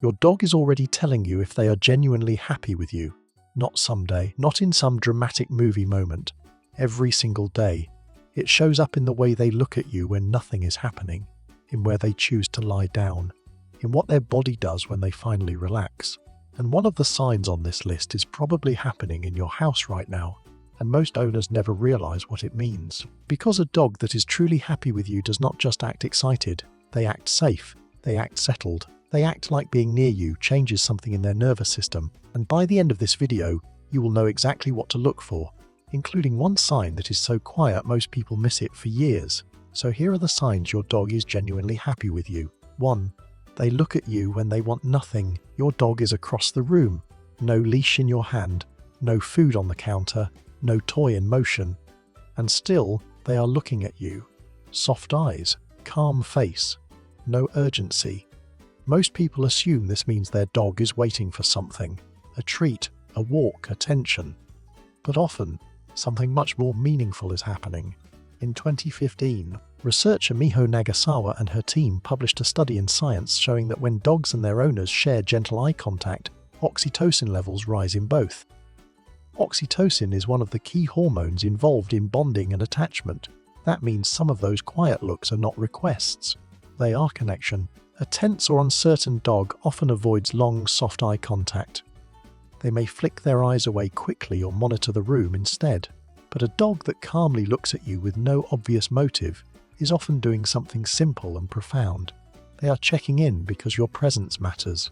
Your dog is already telling you if they are genuinely happy with you. Not someday, not in some dramatic movie moment. Every single day. It shows up in the way they look at you when nothing is happening, in where they choose to lie down, in what their body does when they finally relax. And one of the signs on this list is probably happening in your house right now, and most owners never realize what it means. Because a dog that is truly happy with you does not just act excited, they act safe, they act settled, they act like being near you changes something in their nervous system, and by the end of this video, you will know exactly what to look for, including one sign that is so quiet most people miss it for years. So here are the signs your dog is genuinely happy with you. 1. They look at you when they want nothing. Your dog is across the room. No leash in your hand, no food on the counter, no toy in motion. And still, they are looking at you. Soft eyes, calm face, no urgency. Most people assume this means their dog is waiting for something. A treat, a walk, attention. But often, something much more meaningful is happening. In 2015, researcher Miho Nagasawa and her team published a study in Science showing that when dogs and their owners share gentle eye contact, oxytocin levels rise in both. Oxytocin is one of the key hormones involved in bonding and attachment. That means some of those quiet looks are not requests. They are connection. A tense or uncertain dog often avoids long, soft eye contact. They may flick their eyes away quickly or monitor the room instead. But a dog that calmly looks at you with no obvious motive is often doing something simple and profound. They are checking in because your presence matters.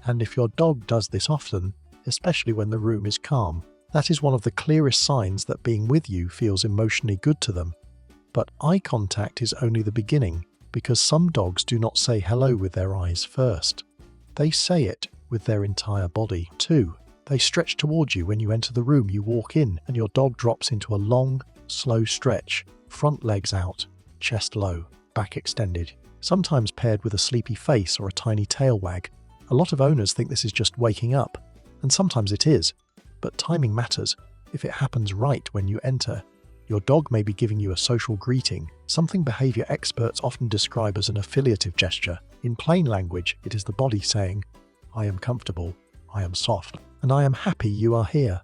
And if your dog does this often, especially when the room is calm, that is one of the clearest signs that being with you feels emotionally good to them. But eye contact is only the beginning, because some dogs do not say hello with their eyes first. They say it with their entire body. 2. They stretch towards you when you enter the room. You walk in and your dog drops into a long, slow stretch, front legs out, chest low, back extended, sometimes paired with a sleepy face or a tiny tail wag. A lot of owners think this is just waking up, and sometimes it is, but timing matters. If it happens right when you enter, your dog may be giving you a social greeting, something behavior experts often describe as an affiliative gesture. In plain language, it is the body saying, "I am comfortable, I am soft, and I am happy you are here."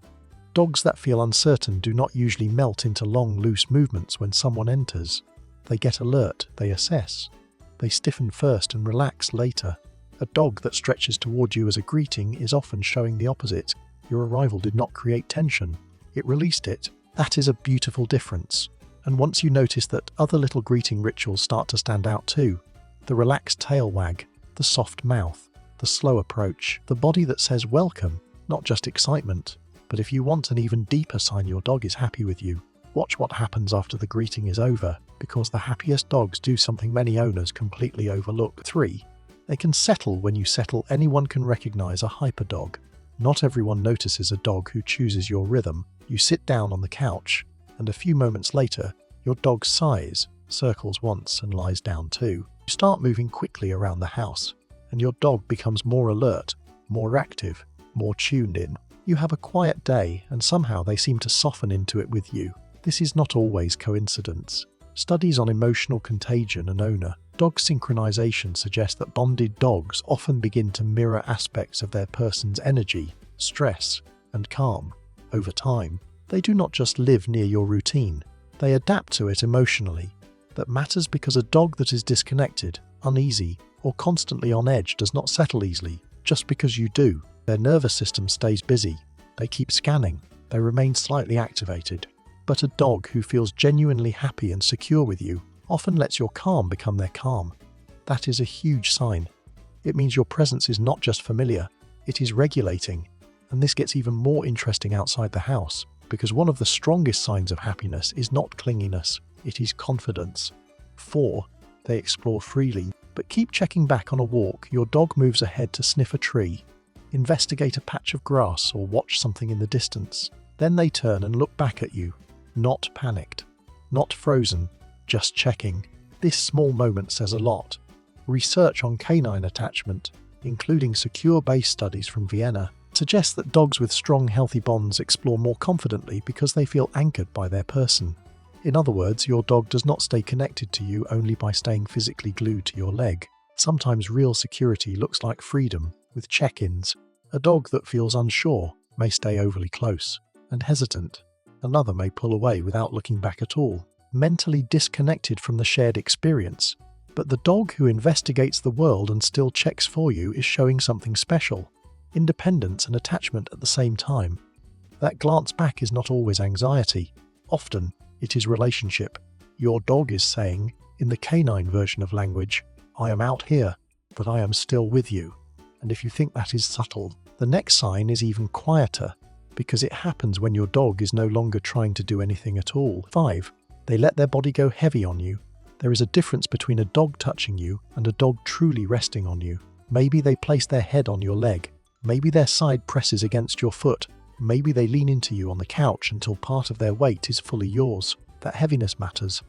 Dogs that feel uncertain do not usually melt into long, loose movements when someone enters. They get alert, they assess. They stiffen first and relax later. A dog that stretches toward you as a greeting is often showing the opposite. Your arrival did not create tension, it released it. That is a beautiful difference. And once you notice that, other little greeting rituals start to stand out too. The relaxed tail wag, the soft mouth, the slow approach, the body that says welcome, not just excitement. But if you want an even deeper sign your dog is happy with you, watch what happens after the greeting is over, because the happiest dogs do something many owners completely overlook. 3. They can settle when you settle. Anyone can recognize a hyper dog. Not everyone notices a dog who chooses your rhythm. You sit down on the couch, and a few moments later, your dog sighs, circles once and lies down too. You start moving quickly around the house, and your dog becomes more alert, more active, more tuned in. You have a quiet day, and somehow they seem to soften into it with you. This is not always coincidence. Studies on emotional contagion and owner dog synchronization suggest that bonded dogs often begin to mirror aspects of their person's energy, stress, and calm. Over time, they do not just live near your routine, they adapt to it emotionally. That matters because a dog that is disconnected, uneasy, or constantly on edge does not settle easily just because you do. Their nervous system stays busy, they keep scanning, they remain slightly activated. But a dog who feels genuinely happy and secure with you often lets your calm become their calm. That is a huge sign. It means your presence is not just familiar, it is regulating. And this gets even more interesting outside the house, because one of the strongest signs of happiness is not clinginess, it is confidence. 4. They explore freely, but keep checking back on a walk. Your dog moves ahead to sniff a tree, investigate a patch of grass, or watch something in the distance. Then they turn and look back at you, not panicked, not frozen, just checking. This small moment says a lot. Research on canine attachment, including secure base studies from Vienna, suggests that dogs with strong, healthy bonds explore more confidently because they feel anchored by their person. In other words, your dog does not stay connected to you only by staying physically glued to your leg. Sometimes real security looks like freedom, with check-ins. A dog that feels unsure may stay overly close and hesitant. Another may pull away without looking back at all, mentally disconnected from the shared experience. But the dog who investigates the world and still checks for you is showing something special. Independence and attachment at the same time. That glance back is not always anxiety. Often, it is relationship. Your dog is saying, in the canine version of language, "I am out here, but I am still with you." And if you think that is subtle, the next sign is even quieter, because it happens when your dog is no longer trying to do anything at all. 5. They let their body go heavy on you. There is a difference between a dog touching you and a dog truly resting on you. Maybe they place their head on your leg. Maybe their side presses against your foot. Maybe they lean into you on the couch until part of their weight is fully yours. That heaviness matters.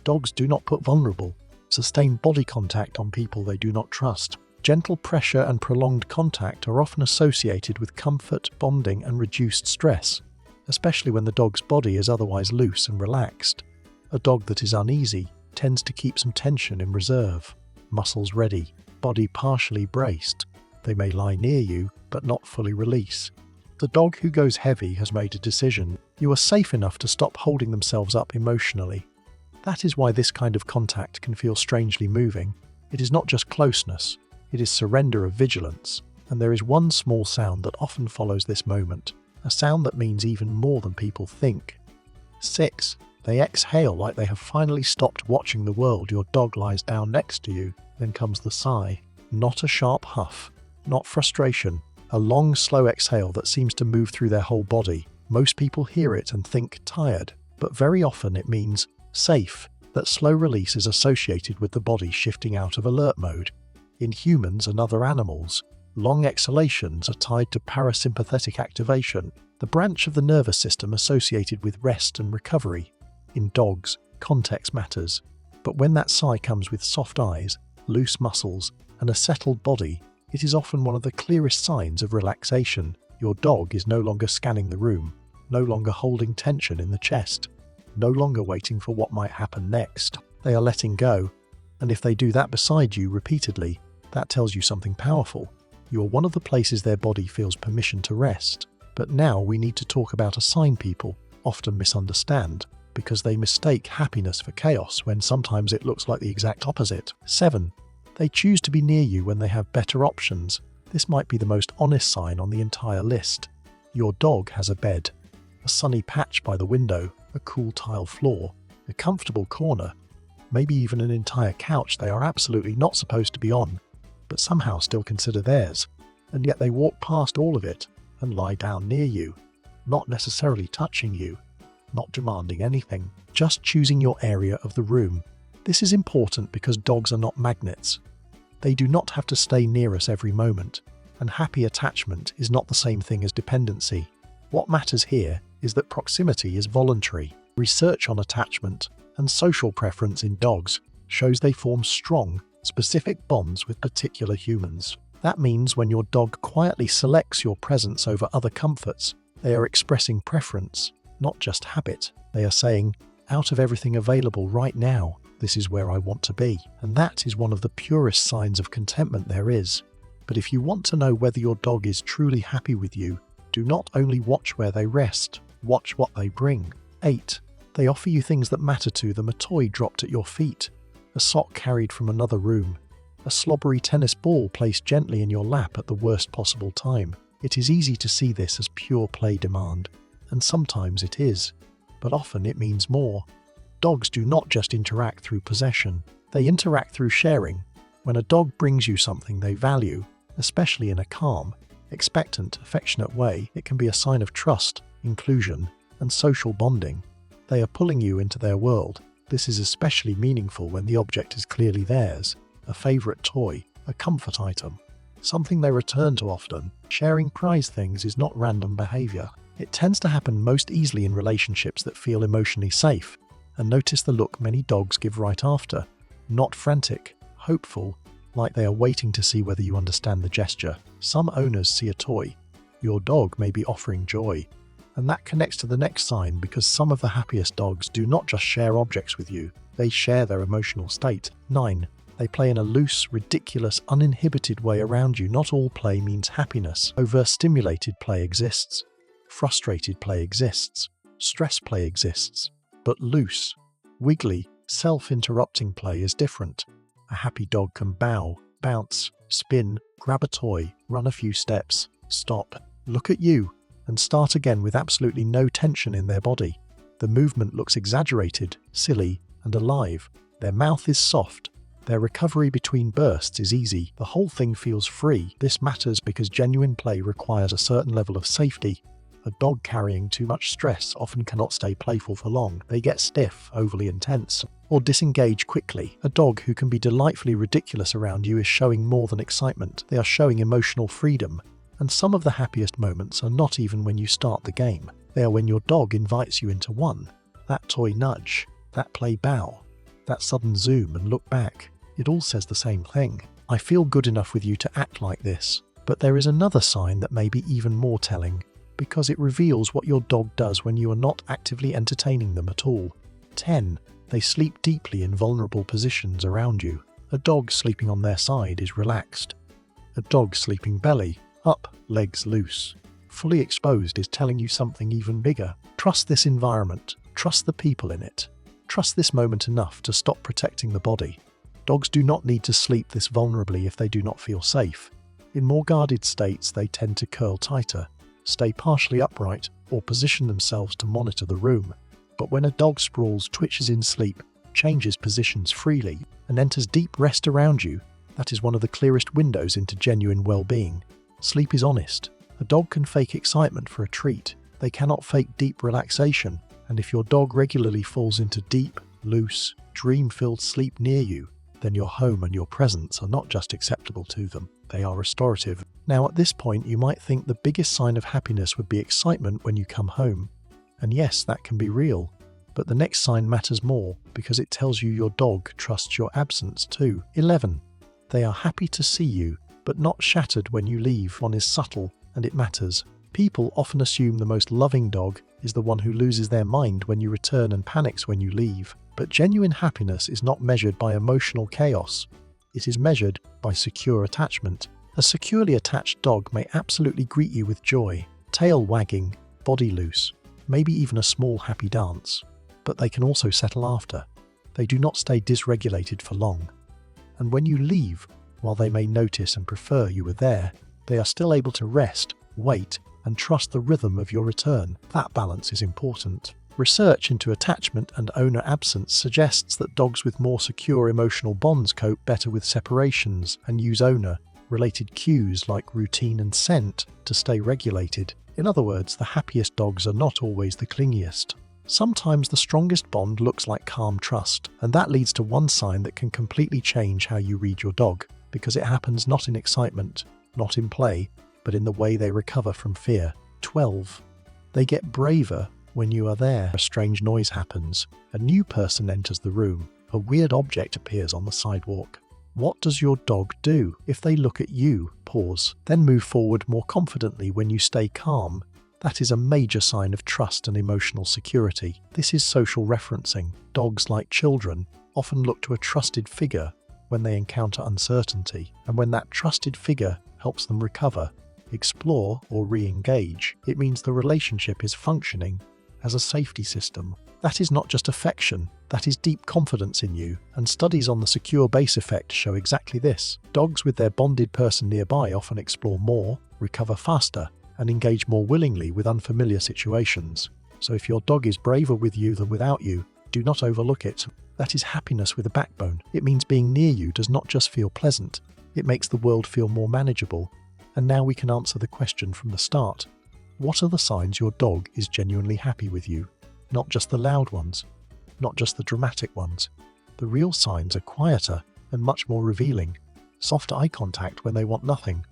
Dogs do not put vulnerable, sustained body contact on people they do not trust. Gentle pressure and prolonged contact are often associated with comfort, bonding, and reduced stress, especially when the dog's body is otherwise loose and relaxed. A dog that is uneasy tends to keep some tension in reserve, muscles ready, body partially braced. They may lie near you, but not fully release. The dog who goes heavy has made a decision. You are safe enough to stop holding themselves up emotionally. That is why this kind of contact can feel strangely moving. It is not just closeness, it is surrender of vigilance. And there is one small sound that often follows this moment, a sound that means even more than people think. 6. They exhale like they have finally stopped watching the world. Your dog lies down next to you. Then comes the sigh. Not a sharp huff, not frustration. A long, slow exhale that seems to move through their whole body. Most people hear it and think tired, but very often it means safe. That slow release is associated with the body shifting out of alert mode. In humans and other animals, long exhalations are tied to parasympathetic activation, the branch of the nervous system associated with rest and recovery. In dogs, context matters, but when that sigh comes with soft eyes, loose muscles, and a settled body, it is often one of the clearest signs of relaxation. Your dog is no longer scanning the room, no longer holding tension in the chest, no longer waiting for what might happen next. They are letting go, and if they do that beside you repeatedly, that tells you something powerful. You are one of the places their body feels permission to rest. But now we need to talk about a sign people often misunderstand, because they mistake happiness for chaos when sometimes it looks like the exact opposite. 7. They choose to be near you when they have better options. This might be the most honest sign on the entire list. Your dog has a bed, a sunny patch by the window, a cool tile floor, a comfortable corner, maybe even an entire couch they are absolutely not supposed to be on, but somehow still consider theirs, and yet they walk past all of it and lie down near you, not necessarily touching you, not demanding anything, just choosing your area of the room. This is important because dogs are not magnets. They do not have to stay near us every moment, and happy attachment is not the same thing as dependency. What matters here is that proximity is voluntary. Research on attachment and social preference in dogs shows they form strong, specific bonds with particular humans. That means when your dog quietly selects your presence over other comforts, they are expressing preference, not just habit. They are saying, out of everything available right now, this is where I want to be. And that is one of the purest signs of contentment there is. But if you want to know whether your dog is truly happy with you, do not only watch where they rest, watch what they bring. 8. They offer you things that matter to them: a toy dropped at your feet, a sock carried from another room, a slobbery tennis ball placed gently in your lap at the worst possible time. It is easy to see this as pure play demand, and sometimes it is, but often it means more. Dogs do not just interact through possession, they interact through sharing. When a dog brings you something they value, especially in a calm, expectant, affectionate way, it can be a sign of trust, inclusion, and social bonding. They are pulling you into their world. This is especially meaningful when the object is clearly theirs, a favorite toy, a comfort item, something they return to often. Sharing prized things is not random behavior. It tends to happen most easily in relationships that feel emotionally safe. And notice the look many dogs give right after. Not frantic, hopeful, like they are waiting to see whether you understand the gesture. Some owners see a toy. Your dog may be offering joy. And that connects to the next sign, because some of the happiest dogs do not just share objects with you, they share their emotional state. 9. They play in a loose, ridiculous, uninhibited way around you. Not all play means happiness. Overstimulated play exists. Frustrated play exists. Stress play exists. But loose, wiggly, self-interrupting play is different. A happy dog can bow, bounce, spin, grab a toy, run a few steps, stop, look at you, and start again with absolutely no tension in their body. The movement looks exaggerated, silly, and alive. Their mouth is soft. Their recovery between bursts is easy. The whole thing feels free. This matters because genuine play requires a certain level of safety. A dog carrying too much stress often cannot stay playful for long. They get stiff, overly intense, or disengage quickly. A dog who can be delightfully ridiculous around you is showing more than excitement. They are showing emotional freedom. And some of the happiest moments are not even when you start the game. They are when your dog invites you into one. That toy nudge, that play bow, that sudden zoom and look back. It all says the same thing. I feel good enough with you to act like this. But there is another sign that may be even more telling, because it reveals what your dog does when you are not actively entertaining them at all. 10. They sleep deeply in vulnerable positions around you. A dog sleeping on their side is relaxed. A dog sleeping belly up, legs loose, fully exposed is telling you something even bigger. Trust this environment. Trust the people in it. Trust this moment enough to stop protecting the body. Dogs do not need to sleep this vulnerably if they do not feel safe. In more guarded states, they tend to curl tighter, stay partially upright, or position themselves to monitor the room. But when a dog sprawls, twitches in sleep, changes positions freely, and enters deep rest around you, that is one of the clearest windows into genuine well-being. Sleep is honest. A dog can fake excitement for a treat. They cannot fake deep relaxation. And if your dog regularly falls into deep, loose, dream-filled sleep near you, then your home and your presence are not just acceptable to them, they are restorative. Now at this point you might think the biggest sign of happiness would be excitement when you come home. And yes, that can be real. But the next sign matters more because it tells you your dog trusts your absence too. 11. They are happy to see you, but not shattered when you leave. One is subtle, and it matters. People often assume the most loving dog is the one who loses their mind when you return and panics when you leave. But genuine happiness is not measured by emotional chaos. It is measured by secure attachment. A securely attached dog may absolutely greet you with joy, tail wagging, body loose, maybe even a small happy dance. But they can also settle after. They do not stay dysregulated for long. And when you leave, while they may notice and prefer you were there, they are still able to rest, wait, and trust the rhythm of your return. That balance is important. Research into attachment and owner absence suggests that dogs with more secure emotional bonds cope better with separations and use owner-related cues like routine and scent to stay regulated. In other words, the happiest dogs are not always the clingiest. Sometimes the strongest bond looks like calm trust, and that leads to one sign that can completely change how you read your dog, because it happens not in excitement, not in play, but in the way they recover from fear. 12. They get braver when you are there. A strange noise happens. A new person enters the room. A weird object appears on the sidewalk. What does your dog do? If they look at you, pause, then move forward more confidently when you stay calm. That is a major sign of trust and emotional security. This is social referencing. Dogs, like children, often look to a trusted figure when they encounter uncertainty, and when that trusted figure helps them recover, explore, or re-engage, it means the relationship is functioning as a safety system. That is not just affection, that is deep confidence in you, and studies on the secure base effect show exactly this. Dogs with their bonded person nearby often explore more, recover faster, and engage more willingly with unfamiliar situations. So if your dog is braver with you than without you, do not overlook it. That is happiness with a backbone. It means being near you does not just feel pleasant, it makes the world feel more manageable. And now we can answer the question from the start. What are the signs your dog is genuinely happy with you? Not just the loud ones, not just the dramatic ones. The real signs are quieter and much more revealing. Soft eye contact when they want nothing.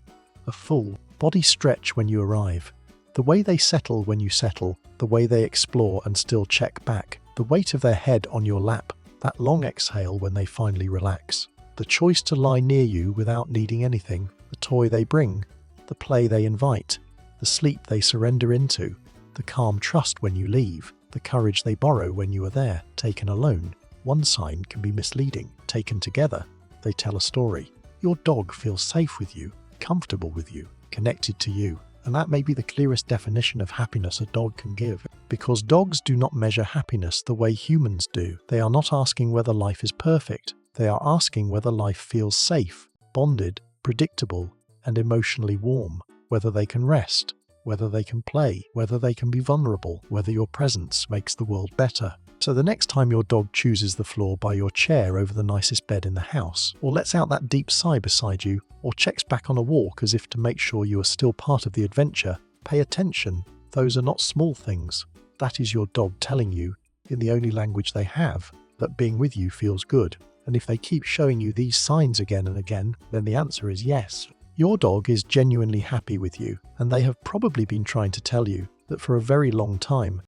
A full body stretch when you arrive. The way they settle when you settle. The way they explore and still check back. The weight of their head on your lap. That long exhale when they finally relax. The choice to lie near you without needing anything. The toy they bring. The play they invite. The sleep they surrender into. The calm trust when you leave. The courage they borrow when you are there. Taken alone, one sign can be misleading. Taken together, They tell a story. Your dog feels safe with you, comfortable with you, connected to you. And that may be the clearest definition of happiness a dog can give. Because dogs do not measure happiness the way humans do. They are not asking whether life is perfect. They are asking whether life feels safe, bonded, predictable, and emotionally warm. Whether they can rest, whether they can play, whether they can be vulnerable, whether your presence makes the world better. So the next time your dog chooses the floor by your chair over the nicest bed in the house, or lets out that deep sigh beside you, or checks back on a walk as if to make sure you are still part of the adventure, pay attention. Those are not small things. That is your dog telling you, in the only language they have, that being with you feels good. And if they keep showing you these signs again and again, then the answer is yes. Your dog is genuinely happy with you, and they have probably been trying to tell you that for a very long time.